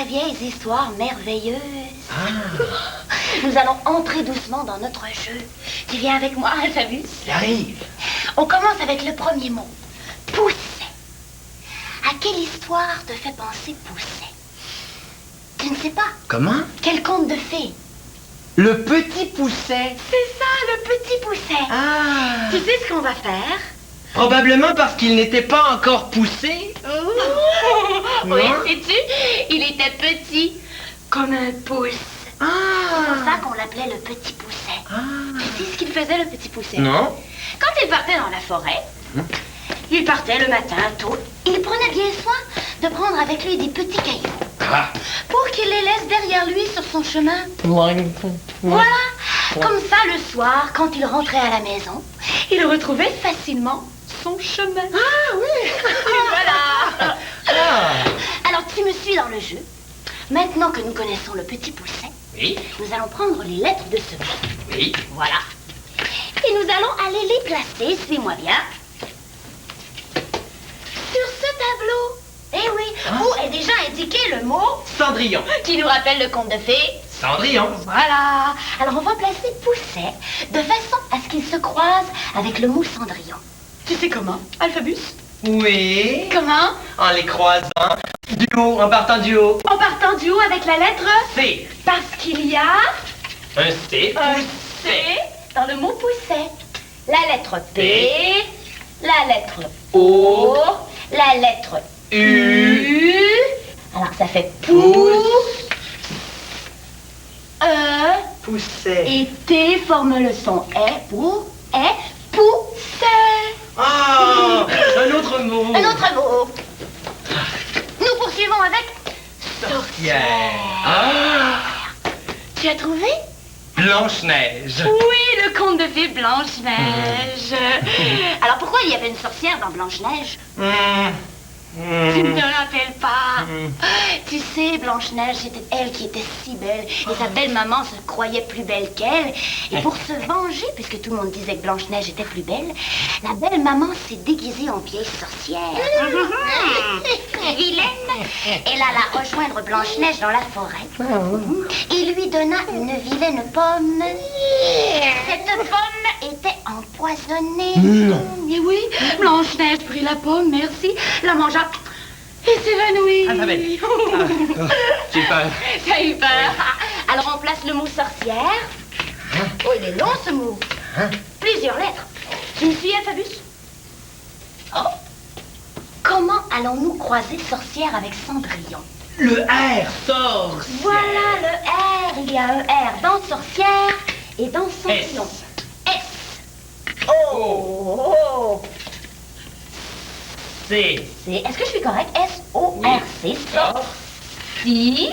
très vieilles histoires merveilleuses. Nous allons entrer doucement dans notre jeu. Tu viens avec moi, Alphabus? J'arrive. On commence avec le premier mot. Pousset. À quelle histoire te fait penser Pousset? Tu ne sais pas? Comment? Quel conte de fées? Le petit Pousset. C'est ça, le petit Pousset. Ah. Tu sais ce qu'on va faire? Probablement parce qu'il n'était pas encore poussé. Oui, sais-tu? Il était petit, comme un pouce. C'est pour ça qu'on l'appelait le petit Pousset. Tu sais ce qu'il faisait, le petit Pousset? Non. Quand il partait dans la forêt, il partait le matin tôt. Il prenait bien soin de prendre avec lui des petits cailloux pour qu'il les laisse derrière lui sur son chemin. Voilà. Comme ça, le soir, quand il rentrait à la maison, il retrouvait facilement son chemin. Ah oui. Voilà. Ah. Alors, tu me suis dans le jeu. Maintenant que nous connaissons le petit Pousset, Oui. nous allons prendre les lettres de ce mot. Oui. Voilà. Et nous allons aller les placer, suis-moi bien, sur ce tableau. Eh oui, où est déjà indiqué le mot Cendrillon. qui nous rappelle le conte de fées. Cendrillon. Voilà. Alors, on va placer Pousset de façon à ce qu'il se croise avec le mot Cendrillon. Tu sais comment, Alphabus? Oui. Comment? En les croisant. Du haut, en partant du haut. En partant du haut avec la lettre C. Parce qu'il y a Un C. un Pousset. C dans le mot Pousset. La lettre P, la lettre O. la lettre U. Alors ça fait pou, Pousset. et T forme le son pour Pousset. Ah. Un autre mot. Un autre mot. Nous poursuivons avec Sorcière. Ah. Tu as trouvé? Blanche-Neige. Oui, le conte de fées Blanche-Neige. Alors pourquoi il y avait une sorcière dans Blanche-Neige? Tu ne te rappelles pas? Tu sais, Blanche-Neige, c'était elle qui était si belle. Et sa belle-maman se croyait plus belle qu'elle. Et pour se venger, puisque tout le monde disait que Blanche-Neige était plus belle, la belle-maman s'est déguisée en vieille sorcière. Vilaine. Elle alla rejoindre Blanche-Neige dans la forêt. Et lui donna une vilaine pomme. Cette pomme était empoisonnée. Et oui, Blanche-Neige prit la pomme, merci, la mangea et s'évanouit. Ah, ça va être. J'ai peur. T'as eu peur. Alors on place le mot sorcière. Oh, il est long ce mot. Plusieurs lettres. Tu me suis, Alphabus? Oh. Comment allons-nous croiser sorcière avec Cendrillon? Le R. Sorcière. Voilà le R. Il y a un R dans sorcière et dans Cendrillon. S. Oh. C. Est-ce que je suis correcte? S-O-R-C. Sorci.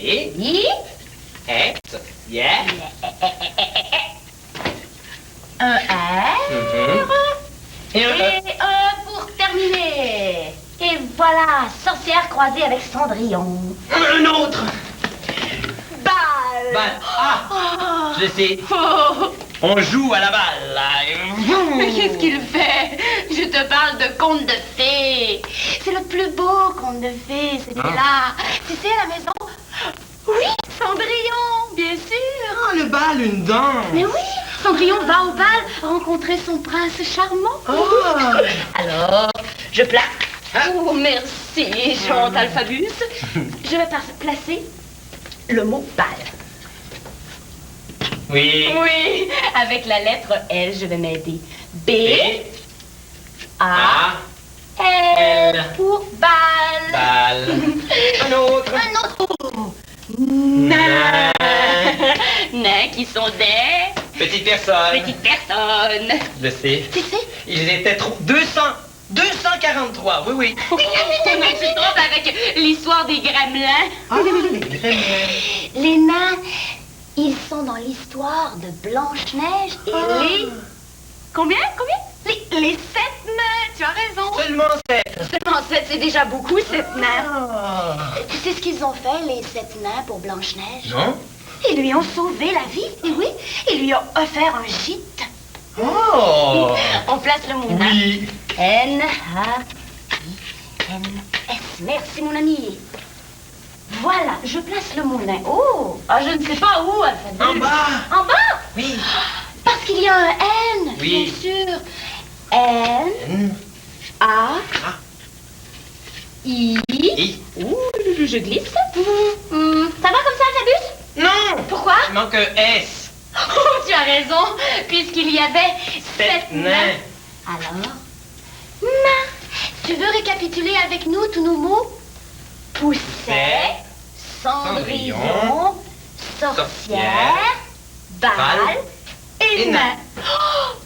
Et. I. X. Yeah. Un R. Et un E. Et un pour terminer. Et voilà, sorcière croisée avec Cendrillon. Un autre. Balle. Balle. Ah. Je sais. Oh. On joue à la balle. Mais qu'est-ce qu'il fait? Je te parle de conte de fées. C'est le plus beau conte de fées, celui-là. Tu sais, à la maison? Oui, Cendrillon, bien sûr. Oh, le bal, une dent. Mais oui, Cendrillon va au bal rencontrer son prince charmant. Alors, je place. Oh, merci, chante Alphabus. Je vais placer le mot bal. Oui. Oui, avec la lettre L, je vais m'aider. B, A. L pour bal. Bal. Un autre. Un autre. Nains. Nains qui sont des Petite personne. petites personnes. Je sais. Tu sais? Ils étaient trop. 243. Oui, oui. Tu te trompes avec l'histoire des gremlins. Ah, les gremlins. Les nains, ils sont dans l'histoire de Blanche-Neige et les... Combien? Les 7 nains, tu as raison. Seulement 7. Seulement 7, c'est déjà beaucoup, 7 nains. Tu sais ce qu'ils ont fait, les 7 nains, pour Blanche-Neige? Non? Ils lui ont sauvé la vie, et oui, ils lui ont offert un gîte. Oh. On place le mot nain. Oui. N-A-I-N-S. Merci, mon ami. Voilà, je place le moulin. Oh, ah, je ne sais pas où, Alphabet. En bas. En bas? Oui. Parce qu'il y a un N, Oui. bien sûr. N, A, I. Ouh, je glisse. Ça va comme ça, Alphabet? Non. Pourquoi? Il manque un S. Oh, tu as raison, puisqu'il y avait 7 nains. Alors, nains. Tu veux récapituler avec nous tous nos mots? Pousset, cendrillon, sorcière, balle et nain. Oh!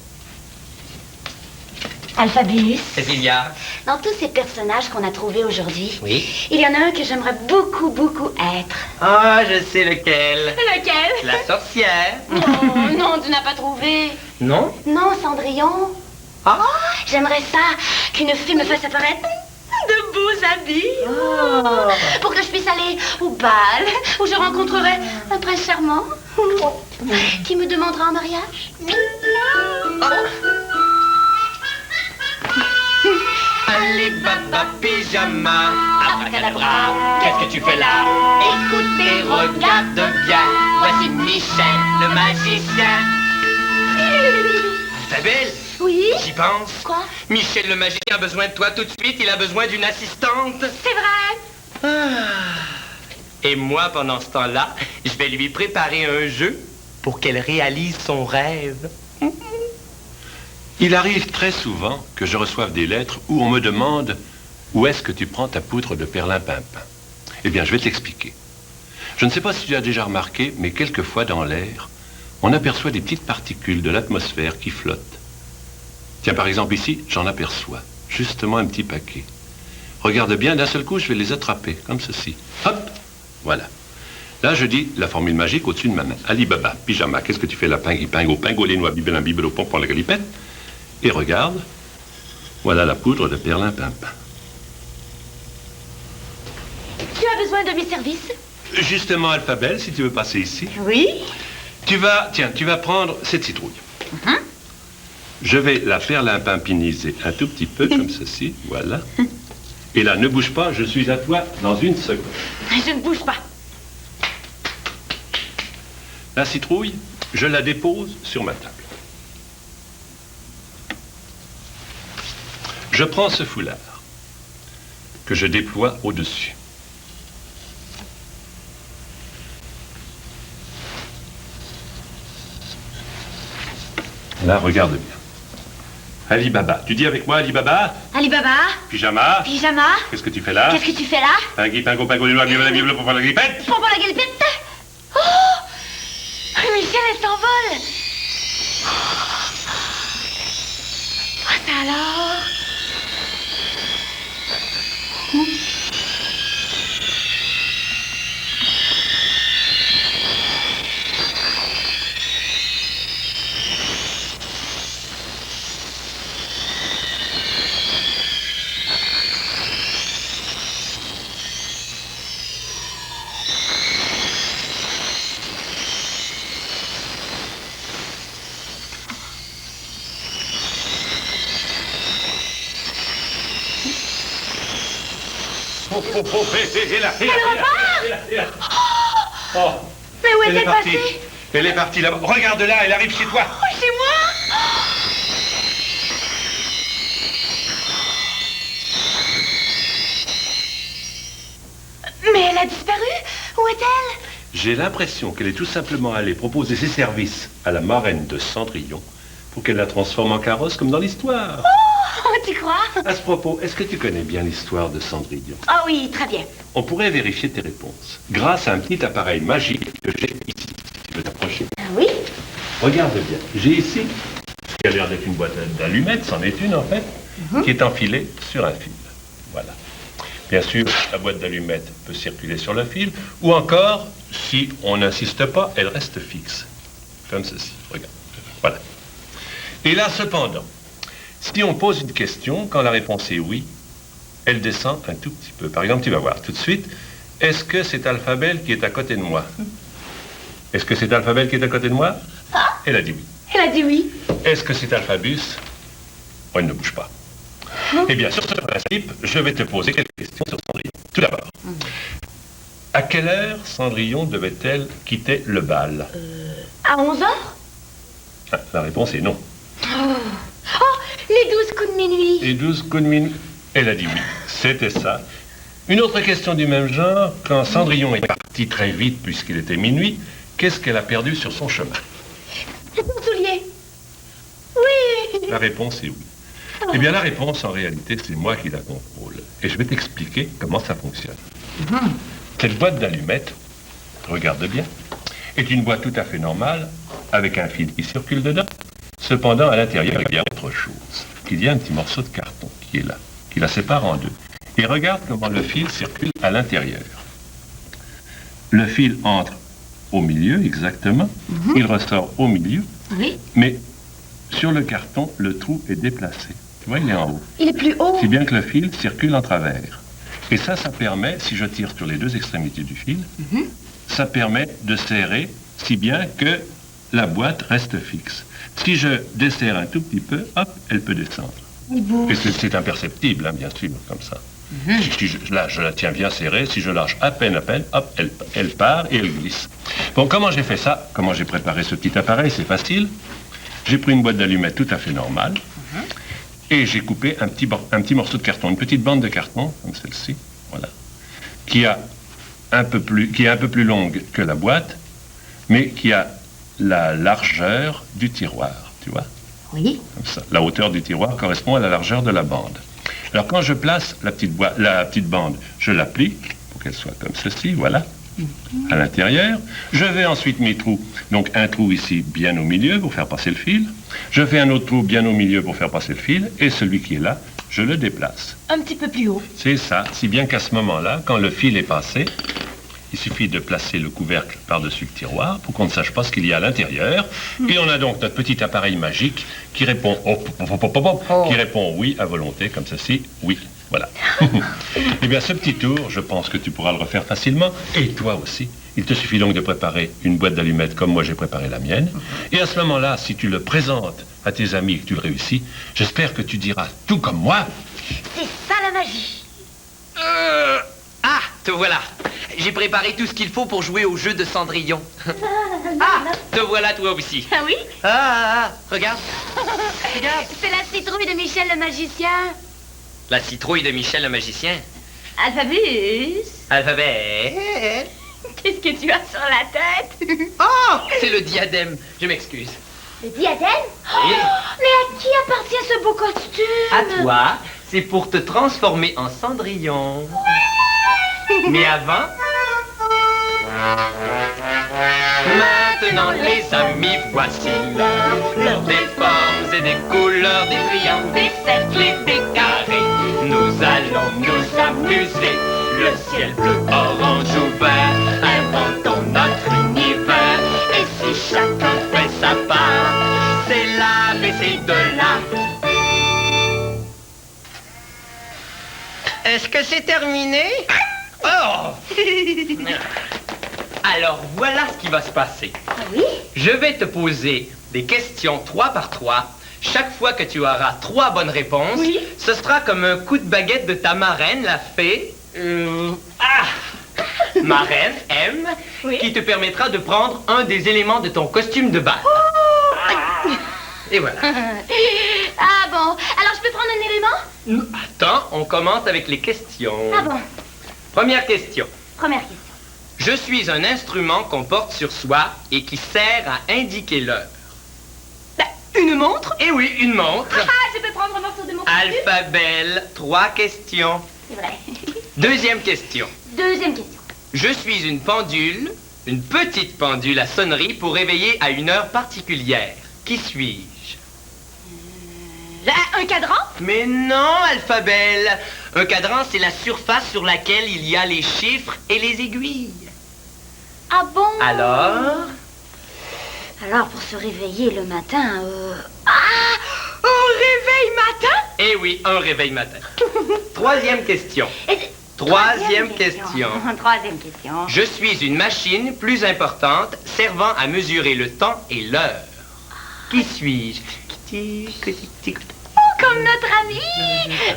Alphabus. Cécilia. Dans tous ces personnages qu'on a trouvés aujourd'hui, Oui. il y en a un que j'aimerais beaucoup, beaucoup être. Ah, je sais lequel. Lequel? La sorcière. Oh, non, tu n'as pas trouvé. Non? Non, Cendrillon. Ah. J'aimerais ça, qu'une fille me fasse apparaître de beaux habits. Oh. Pour que je puisse aller au bal, où je rencontrerai un prince charmant qui me demandera en mariage. Allez, baba, pyjama, abracadabra, qu'est-ce que tu fais là? Écoute et regarde bien, voici Michel, le magicien. Alphabet, Oui? j'y pense. Quoi? Michel le magicien a besoin de toi tout de suite, il a besoin d'une assistante. C'est vrai. Et moi, pendant ce temps-là, je vais lui préparer un jeu pour qu'elle réalise son rêve. Il arrive très souvent que je reçoive des lettres où on me demande où est-ce que tu prends ta poudre de perlimpinpin. Eh bien, je vais te l'expliquer. Je ne sais pas si tu as déjà remarqué, mais quelquefois dans l'air, on aperçoit des petites particules de l'atmosphère qui flottent. Tiens, par exemple ici, j'en aperçois justement un petit paquet. Regarde bien, d'un seul coup, je vais les attraper, comme ceci. Hop, voilà. Là, je dis la formule magique au-dessus de ma main. Ali Baba, pyjama, qu'est-ce que tu fais là? Pingui, pingo, pingo, les noix, bibelin, bibelo, pompon, la galipette. Et regarde, voilà la poudre de perlimpinpin. Tu as besoin de mes services? Justement, Alphabet, si tu veux passer ici. Oui. Tu vas prendre cette citrouille. Je vais la perlimpinpiniser un tout petit peu, comme ceci, voilà. Et là, ne bouge pas, je suis à toi dans une seconde. Je ne bouge pas. La citrouille, je la dépose sur ma table. Je prends ce foulard que je déploie au-dessus. Là, regarde bien. Ali Baba. Tu dis avec moi Ali Baba? Ali Baba. Pyjama. Pyjama. Qu'est-ce que tu fais là? Qu'est-ce que tu fais là? Pingui, pingo, pingo, les noix, bibelin, bibelin, pour faire la grippette. Pompon la galipette. Oh! Michel, elle s'envole. Ah, ça alors? Et là, et là. Oh, Mais où elle est est-elle partie. passée? Elle est partie là-bas. Regarde là, elle arrive chez toi. Oh, chez moi? Mais elle a disparu? Où est-elle? J'ai l'impression qu'elle est tout simplement allée proposer ses services à la marraine de Cendrillon pour qu'elle la transforme en carrosse comme dans l'histoire. Oh, tu crois? À ce propos, est-ce que tu connais bien l'histoire de Cendrillon? Ah oui, très bien. On pourrait vérifier tes réponses grâce à un petit appareil magique que j'ai ici. Si tu veux t'approcher. Ah oui? Regarde bien. J'ai ici ce qui a l'air d'être une boîte d'allumettes, c'en est une en fait, qui est enfilée sur un fil. Voilà. Bien sûr, la boîte d'allumettes peut circuler sur le fil, ou encore, si on n'insiste pas, elle reste fixe. Comme ceci. Regarde. Voilà. Et là, cependant, si on pose une question, quand la réponse est oui, elle descend un tout petit peu. Par exemple, tu vas voir tout de suite, est-ce que c'est Alphabet qui est à côté de moi? Est-ce que c'est Alphabet qui est à côté de moi? Elle a dit oui. Elle a dit oui. Est-ce que c'est Alphabus? Oh, il ne bouge pas. Eh bien, sur ce principe, je vais te poser quelques questions sur Cendrillon. Tout d'abord, À quelle heure Cendrillon devait-elle quitter le bal? À 11h? Ah, la réponse est non. Oh, les 12 coups de minuit. Et 12 coups de minuit. Elle a dit oui, c'était ça. Une autre question du même genre, quand Cendrillon est parti très vite puisqu'il était minuit, qu'est-ce qu'elle a perdu sur son chemin? Mon soulier. Oui. La réponse est oui. Eh bien, la réponse, en réalité, c'est moi qui la contrôle. Et je vais t'expliquer comment ça fonctionne. Cette boîte d'allumettes, regarde bien, est une boîte tout à fait normale, avec un fil qui circule dedans. Cependant, à l'intérieur, il y a autre chose. Il y a un petit morceau de carton qui est là, qui la sépare en deux. Et regarde comment le fil circule à l'intérieur. Le fil entre au milieu, exactement. Il ressort au milieu. Oui. Mais sur le carton, le trou est déplacé. Tu vois, il est en haut. Il est plus haut. Si bien que le fil circule en travers. Et ça permet, si je tire sur les deux extrémités du fil, ça permet de serrer si bien que la boîte reste fixe. Si je desserre un tout petit peu, hop, elle peut descendre. Et c'est imperceptible, hein, bien sûr, comme ça. Là, je la tiens bien serrée. Si je lâche à peine, hop, elle part et elle glisse. Bon, comment j'ai fait ça? Comment j'ai préparé ce petit appareil? C'est facile. J'ai pris une boîte d'allumettes tout à fait normale. Et j'ai coupé un petit morceau de carton, une petite bande de carton, comme celle-ci, voilà, qui est un peu plus longue que la boîte, mais qui a la largeur du tiroir, tu vois? Oui. Comme ça. La hauteur du tiroir correspond à la largeur de la bande. Alors quand je place la petite bande, je la plie pour qu'elle soit comme ceci, voilà, à l'intérieur. Je vais ensuite mes trous. Donc un trou ici bien au milieu pour faire passer le fil. Je fais un autre trou bien au milieu pour faire passer le fil. Et celui qui est là, je le déplace. Un petit peu plus haut. C'est ça. Si bien qu'à ce moment-là, quand le fil est passé, il suffit de placer le couvercle par-dessus le tiroir pour qu'on ne sache pas ce qu'il y a à l'intérieur. Et on a donc notre petit appareil magique qui répond qui répond oui à volonté, comme ceci, oui. Voilà. Eh bien, ce petit tour, je pense que tu pourras le refaire facilement. Et toi aussi. Il te suffit donc de préparer une boîte d'allumettes comme moi j'ai préparé la mienne. Et à ce moment-là, si tu le présentes à tes amis et que tu le réussis, j'espère que tu diras tout comme moi. C'est ça la magie. Ah, te voilà. J'ai préparé tout ce qu'il faut pour jouer au jeu de Cendrillon. Ah, te voilà toi aussi. Ah oui? Regarde. Regarde. C'est la citrouille de Michel le magicien. La citrouille de Michel le magicien. Alphabet. Alphabet. Qu'est-ce que tu as sur la tête? Oh, c'est le diadème. Je m'excuse. Le diadème? Oui. Mais à qui appartient ce beau costume? À toi, c'est pour te transformer en Cendrillon. Mais avant... Maintenant, les amis, voici l'heure des formes et des couleurs, des triangles, des cercles et des carrés. Nous allons nous amuser. Le ciel bleu, orange ou vert, inventons notre univers. Et si chacun fait sa part, c'est l'ABC de l'art. Est-ce que c'est terminé? Oh! Alors, voilà ce qui va se passer. Ah oui? Je vais te poser des questions 3 par 3. Chaque fois que tu auras 3 bonnes réponses, oui, ce sera comme un coup de baguette de ta marraine, la fée... marraine, M, oui, qui te permettra de prendre un des éléments de ton costume de bal. Oh! Et voilà. Ah bon, alors je peux prendre un élément? Attends, on commence avec les questions. Ah bon. Première question. Première question. Je suis un instrument qu'on porte sur soi et qui sert à indiquer l'heure. Une montre? Eh oui, une montre. Ah, je peux prendre un morceau de mon costume? Alphabet, 3 questions. C'est vrai. Deuxième question. Deuxième question. Je suis une pendule, une petite pendule à sonnerie pour réveiller à une heure particulière. Qui suis-je? Un cadran? Mais non, Alphabet. Un cadran, c'est la surface sur laquelle il y a les chiffres et les aiguilles. Ah bon? Alors, pour se réveiller le matin, un réveil matin? eh oui, un réveil matin. Troisième question. Troisième question. Troisième question. Je suis une machine plus importante servant à mesurer le temps et l'heure. Qui suis-je? Encore comme notre ami.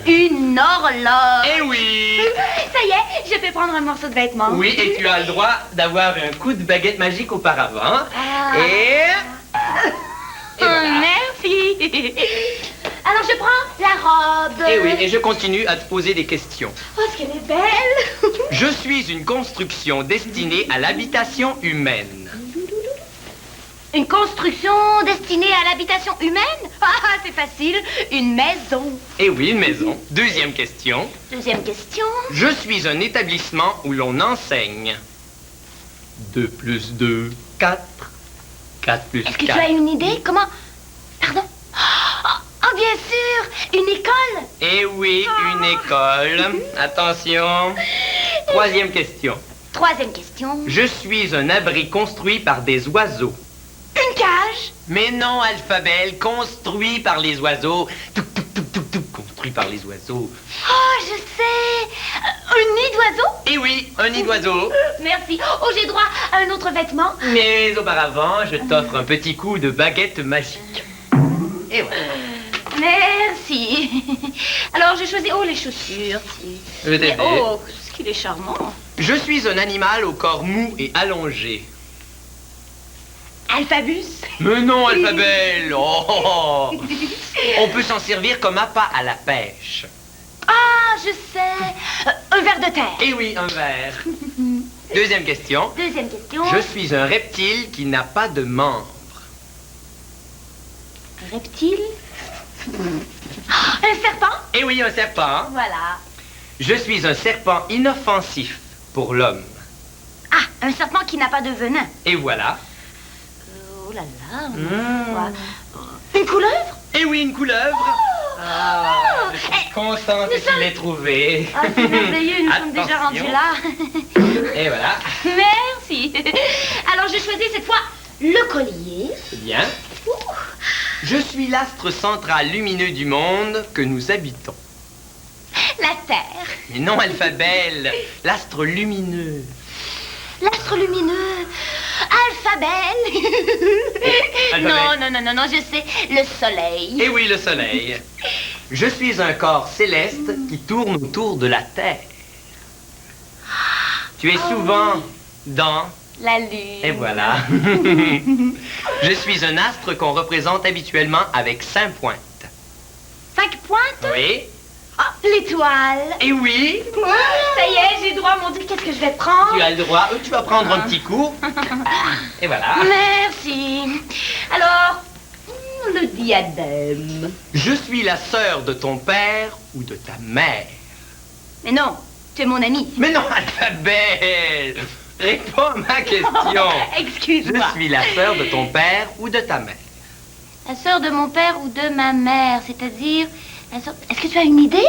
Une horloge. Eh oui. Ça y est, je peux prendre un morceau de vêtement. Oui, et tu as le droit d'avoir un coup de baguette magique auparavant. Ah. Et voilà. Merci. Alors, je prends la robe. Eh oui, et je continue à te poser des questions. Oh, ce qu'elle est belle. Je suis une construction destinée à l'habitation humaine. Une construction destinée à l'habitation humaine? Ah, c'est facile. Une maison. Eh oui, une maison. Deuxième question. Deuxième question. Je suis un établissement où l'on enseigne. 2 plus 2, 4. 4 plus 4. Est-ce que tu as une idée? Comment? Pardon? Oh, bien sûr. Une école? Eh oui, une école. Attention. Troisième question. Troisième question. Je suis un abri construit par des oiseaux. Une cage? Mais non, Alphabel, construit par les oiseaux. Construit par les oiseaux. Oh, je sais. Un nid d'oiseau? Eh oui, un nid d'oiseau. Merci. Oh, j'ai droit à un autre vêtement. Mais auparavant, je t'offre un petit coup de baguette magique. Et voilà. Merci. Alors, je choisis... Oh, les chaussures. Je vais t'aider. Mais oh, ce qu'il est charmant. Je suis un animal au corps mou et allongé. Alphabus? Mais non, Alphabel. Oh. On peut s'en servir comme appât à la pêche. Ah, je sais. Un ver de terre. Eh oui, un verre. Deuxième question. Deuxième question. Je suis un reptile qui n'a pas de membres. Un reptile? Un serpent? Eh oui, un serpent. Voilà. Je suis un serpent inoffensif pour l'homme. Ah, un serpent qui n'a pas de venin. Et voilà. Oh là là. Quoi? Une couleuvre? Eh oui, une couleuvre. Ah, je suis content que tu l'aies trouvé. Ah, c'est merveilleux, nous sommes déjà Attention. rendus là. Et voilà. Merci. Alors, je choisis cette fois le collier. C'est bien. Je suis l'astre central lumineux du monde que nous habitons. La Terre. Mais non, Alphabel, l'astre lumineux. L'astre lumineux. Alphabel. Alphabel. Non, je sais. Le soleil. Eh oui, le soleil. Je suis un corps céleste qui tourne autour de la Terre. Tu es souvent dans... La lune. Et voilà. Je suis un astre qu'on représente habituellement avec 5 pointes. 5 pointes? Oui. Ah, l'étoile. Et oui. Ça y est, j'ai droit, mon Dieu, qu'est-ce que je vais prendre? Tu as le droit. Tu vas prendre un petit coup. Et voilà. Merci. Alors, le diadème. Je suis la sœur de ton père ou de ta mère. Mais non, tu es mon ami. Mais non, Alphabel. Réponds à ma question. Excuse-moi. Je suis la sœur de ton père ou de ta mère. La sœur de mon père ou de ma mère, c'est-à-dire... Est-ce que tu as une idée?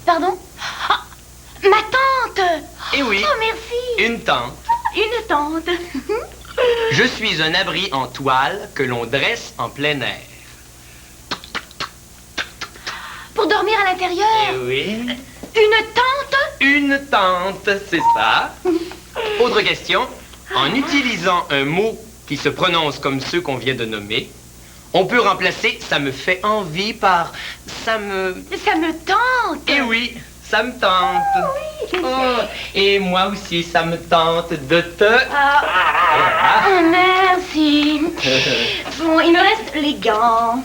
Pardon? Ah, ma tante. Eh oui. Oh, merci. Une tante. Une tante. Je suis un abri en toile que l'on dresse en plein air. Pour dormir à l'intérieur? Eh oui. Une tente? Une tente, c'est ça. Autre question. En utilisant un mot qui se prononce comme ceux qu'on vient de nommer, on peut remplacer « ça me fait envie » par « ça me... » Ça me tente. Eh oui, ça me tente. Oh, et moi aussi, ça me tente de te... Oh, merci. Bon, il me reste les gants.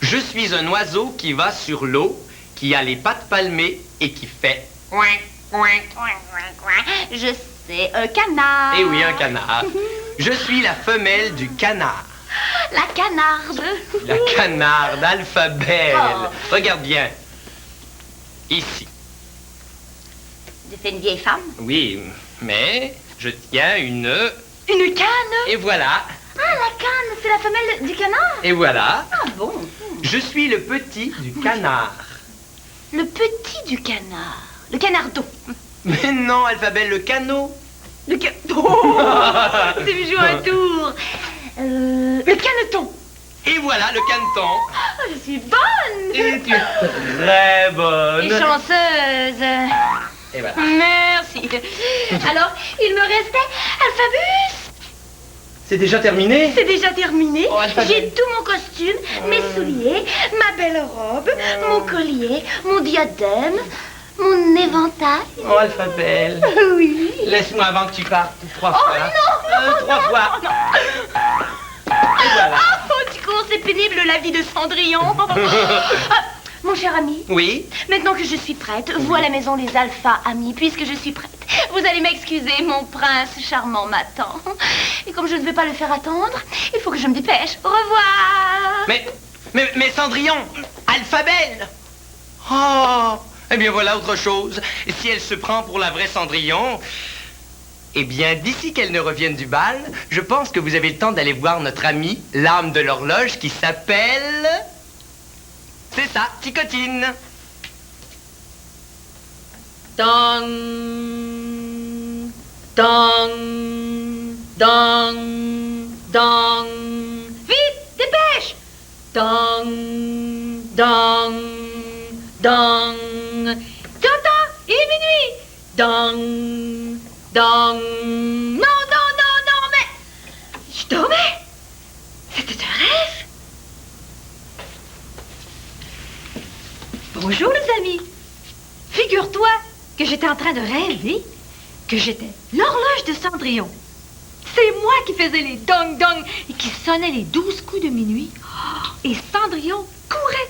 Je suis un oiseau qui va sur l'eau, qui a les pattes palmées et qui fait... Je sais, un canard. Eh oui, un canard. Je suis la femelle du canard. La canarde. La canarde, Alphabel. Oh. Regarde bien. Ici. C'est une vieille femme. Oui, mais je tiens une... Une canne. Et voilà. Ah, la canne, c'est la femelle du canard. Et voilà. Ah bon. Je suis le petit du canard. Le petit du canard. Le canardo. Mais non, Alphabel, le canot. Le oh, c'est vu jouer un tour. Le caneton. Et voilà, le caneton. Oh, je suis bonne. Et tu es très bonne. Et chanceuse. Et voilà. Merci. Alors, il me restait Alphabus. C'est déjà terminé? C'est déjà terminé. Oh, J'ai tout mon costume, mes souliers, ma belle robe, mon collier, mon diadème, mon éventail. Oh, Alphabelle. Oui. Laisse-moi avant que tu partes 3 fois. Oh non, 3 fois. non. Et voilà. Oh, du coup, c'est pénible la vie de Cendrillon. Ah, mon cher ami. Oui? Maintenant que je suis prête, vous à la maison les alphas amis, puisque je suis prête. Vous allez m'excuser, mon prince charmant m'attend. Et comme je ne veux pas le faire attendre, il faut que je me dépêche. Au revoir. Mais Cendrillon, Alphabelle. Oh, eh bien voilà autre chose. Si elle se prend pour la vraie Cendrillon, eh bien d'ici qu'elle ne revienne du bal, je pense que vous avez le temps d'aller voir notre amie, l'âme de l'horloge, qui s'appelle... C'est ça, Ticotine. Dong, dong, dong, dong. Vite, dépêche. Dong, dong, dong. Tu entends? Il est minuit. Dong, dong. Non, non, non, non, mais... Je dormais. C'était un rêve. Bonjour les amis. Figure-toi que j'étais en train de rêver que j'étais l'horloge de Cendrillon. C'est moi qui faisais les dong-dong et qui sonnait les 12 coups de minuit. Oh, et Cendrillon courait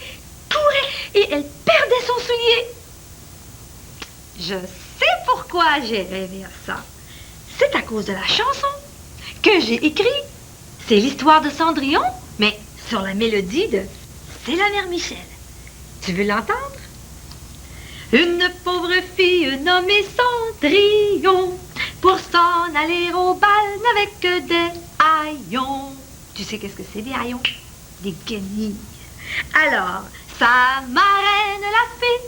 et elle perdait son soulier. Je sais pourquoi j'ai rêvé à ça. C'est à cause de la chanson que j'ai écrite. C'est l'histoire de Cendrillon, mais sur la mélodie de C'est la mère Michel. Tu veux l'entendre? Une pauvre fille nommée Cendrillon, pour s'en aller au bal n'avait que des haillons. Tu sais qu'est-ce que c'est des haillons? Des guenilles. Alors, sa marraine l'a fait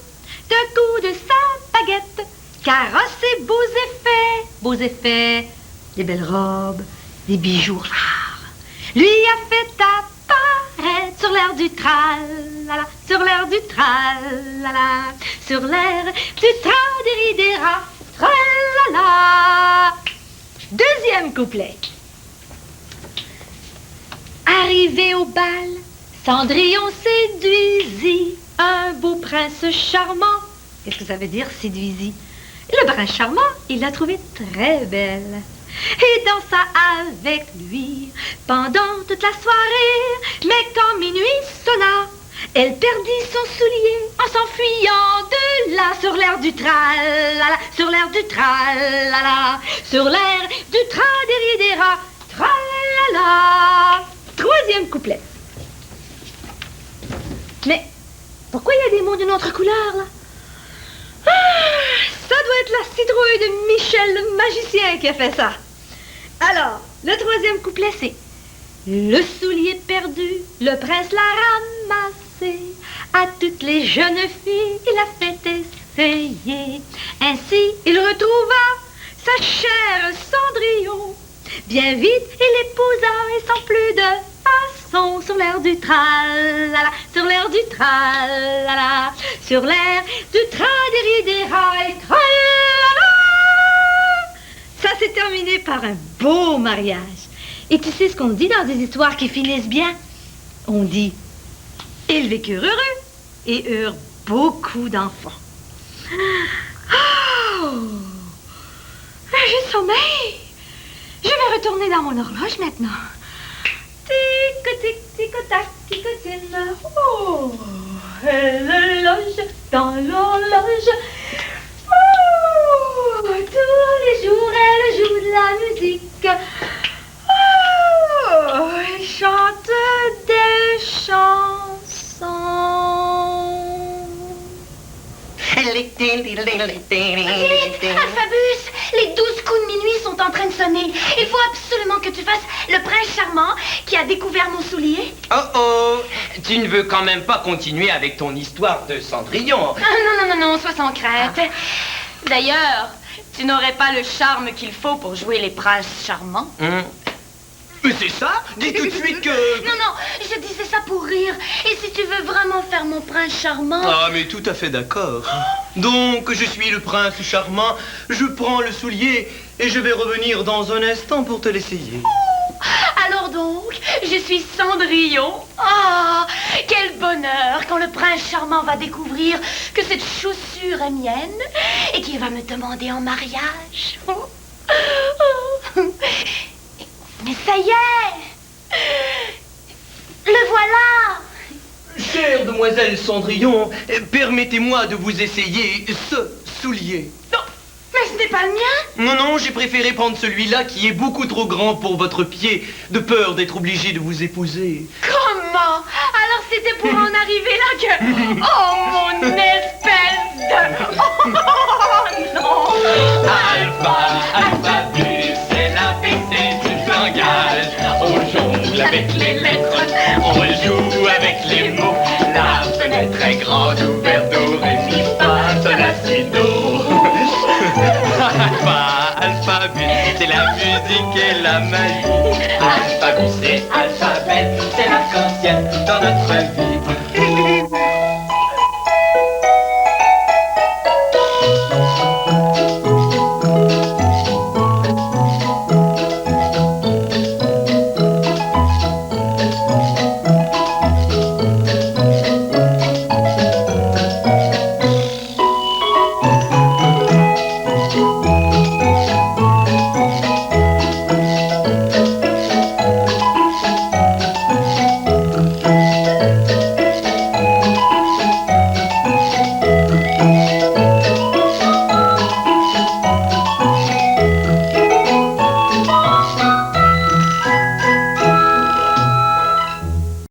d'un coup de sa baguette, carrossé beaux effets, des belles robes, des bijoux rares. Lui a fait apparaître sur l'air du tralala, sur l'air du tralala, sur l'air du traderidera, tralala. Deuxième couplet. Arrivé au bal, Cendrillon séduisit un beau prince charmant. Qu'est-ce que ça veut dire, séduisit? Le prince charmant, il l'a trouvée très belle et dansa avec lui pendant toute la soirée. Mais quand minuit sonna, elle perdit son soulier en s'enfuyant de là, sur l'air du tralala, sur l'air du tralala, sur l'air du traderidera, tralala. Troisième couplet. Mais pourquoi il y a des mots d'une autre couleur, là? Ça doit être la citrouille de Michel le magicien qui a fait ça. Alors, le troisième couplet, c'est le soulier perdu, le prince l'a ramassé. À toutes les jeunes filles, il a fait essayer. Ainsi, il retrouva sa chère Cendrillon. Bien vite, il l'épousa et sans plus de façon, sur l'air du tralala, sur l'air du tralala, sur l'air du traderidera et tralala. Ça s'est terminé par un beau mariage. Et tu sais ce qu'on dit dans des histoires qui finissent bien? On dit, ils vécurent heureux et eurent beaucoup d'enfants. Oh, j'ai sommeil. Je vais retourner dans mon horloge maintenant. Tic-tic, tic-tac, tic-tine. Oh, elle loge dans l'horloge. Oh, tous les jours, elle joue de la musique. Oh, elle chante des chansons. Vite, Alphabus, les 12 coups de minuit sont en train de sonner. Il faut absolument que tu fasses le prince charmant qui a découvert mon soulier. Oh oh, tu ne veux quand même pas continuer avec ton histoire de Cendrillon? Ah, non, sois sans crainte. D'ailleurs, tu n'aurais pas le charme qu'il faut pour jouer les princes charmants. Mais c'est ça? Dis tout de suite que... Non, je disais ça pour rire. Et si tu veux vraiment faire mon prince charmant... Ah, mais tout à fait d'accord. Donc, je suis le prince charmant, je prends le soulier et je vais revenir dans un instant pour te l'essayer. donc, je suis Cendrillon. Ah, quel bonheur quand le prince charmant va découvrir que cette chaussure est mienne et qu'il va me demander en mariage. Mais ça y est, le voilà. Chère demoiselle Cendrillon, permettez-moi de vous essayer ce soulier. Non, mais ce n'est pas le mien. Non, non, j'ai préféré prendre celui-là qui est beaucoup trop grand pour votre pied, de peur d'être obligé de vous épouser. Comment? Alors c'était pour en arriver là que... Oh, mon espèce de... Oh, non. Alphabet, c'est l'ABC du langage. On jongle avec les lettres, on joue avec les mots. La fenêtre est grande ouverte, do, ré, mi, fa, sol, la, si, do. Alphabet, c'est la musique et la magie. Alphabet, c'est alphabet, c'est l'arc-en-ciel dans notre vie.